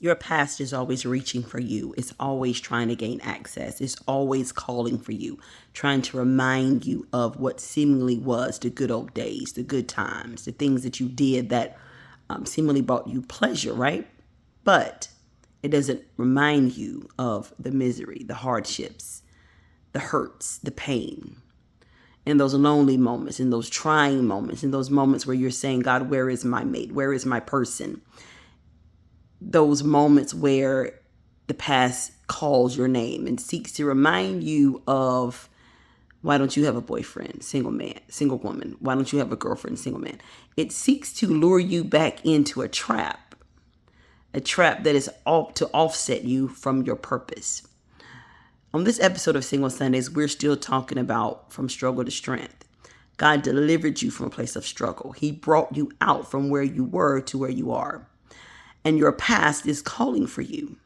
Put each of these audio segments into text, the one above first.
Your past is always reaching for you. It's always trying to gain access. It's always calling for you, trying to remind you of what seemingly was the good old days, the good times, the things that you did that seemingly brought you pleasure, right? But it doesn't remind you of the misery, the hardships, the hurts, the pain, in those lonely moments, in those trying moments, in those moments where you're saying, God, where is my mate? Where is my person? Those moments where the past calls your name and seeks to remind you of, why don't you have a boyfriend, single man, single woman? Why don't you have a girlfriend, single man? It seeks to lure you back into a trap that is to offset you from your purpose. On this episode of Single Sundays, we're still talking about from struggle to strength. God delivered you from a place of struggle. He brought you out from where you were to where you are. And your past is calling for you.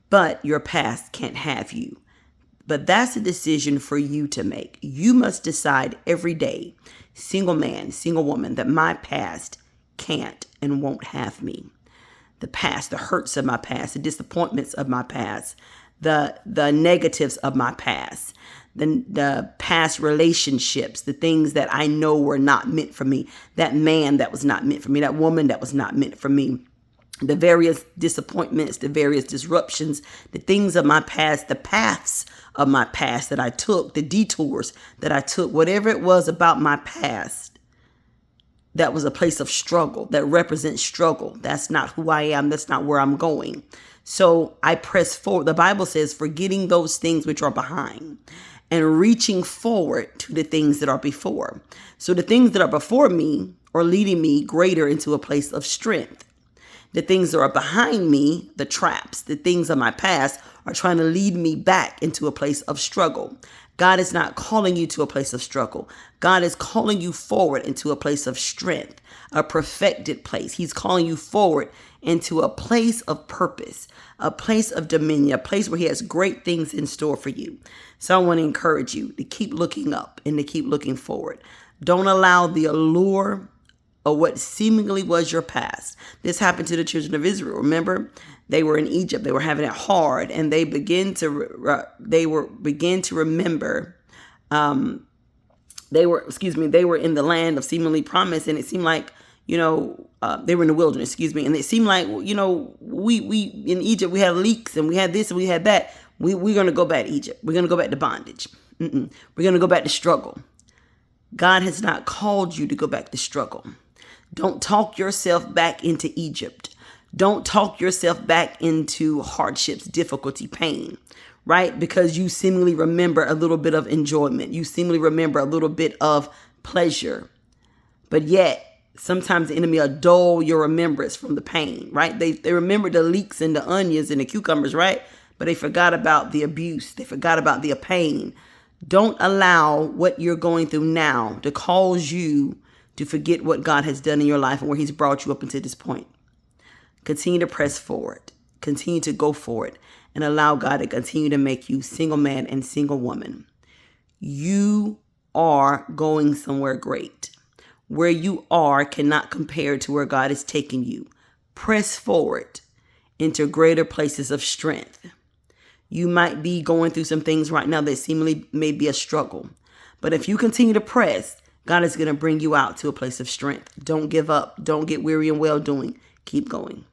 But your past can't have you. But that's a decision for you to make. You must decide every day, single man, single woman, that my past can't and won't have me. The past, the hurts of my past, the disappointments of my past, the negatives of my past, the past relationships, the things that I know were not meant for me, that man that was not meant for me, that woman that was not meant for me, the various disappointments, the various disruptions, the things of my past, the paths of my past that I took, the detours that I took, whatever it was about my past that was a place of struggle, that represents struggle. That's not who I am. That's not where I'm going. So I press forward. The Bible says, forgetting those things which are behind and reaching forward to the things that are before. So the things that are before me are leading me greater into a place of strength. The things that are behind me, the traps, the things of my past, are trying to lead me back into a place of struggle. God is not calling you to a place of struggle. God is calling you forward into a place of strength, a perfected place. He's calling you forward into a place of purpose, a place of dominion, a place where he has great things in store for you. So I want to encourage you to keep looking up and to keep looking forward. Don't allow the allure of what seemingly was your past. This happened to the children of Israel. Remember, they were in Egypt. They were having it hard, and they began to remember. They were in the land of seemingly promise, and it seemed like, they were in the wilderness. And it seemed like, we in Egypt we had leeks and we had this and we had that. We're gonna go back to Egypt. We're gonna go back to bondage. We're gonna go back to struggle. God has not called you to go back to struggle. Don't talk yourself back into Egypt. Don't talk yourself back into hardships, difficulty, pain, right? Because you seemingly remember a little bit of enjoyment. You seemingly remember a little bit of pleasure. But yet, sometimes the enemy will dull your remembrance from the pain, right? They remember the leeks and the onions and the cucumbers, right? But they forgot about the abuse. They forgot about the pain. Don't allow what you're going through now to cause you to forget what God has done in your life and where he's brought you up until this point. Continue to press forward. Continue to go forward and allow God to continue to make you single man and single woman. You are going somewhere great. Where you are cannot compare to where God is taking you. Press forward into greater places of strength. You might be going through some things right now that seemingly may be a struggle. But if you continue to press, God is going to bring you out to a place of strength. Don't give up. Don't get weary in well doing. Keep going.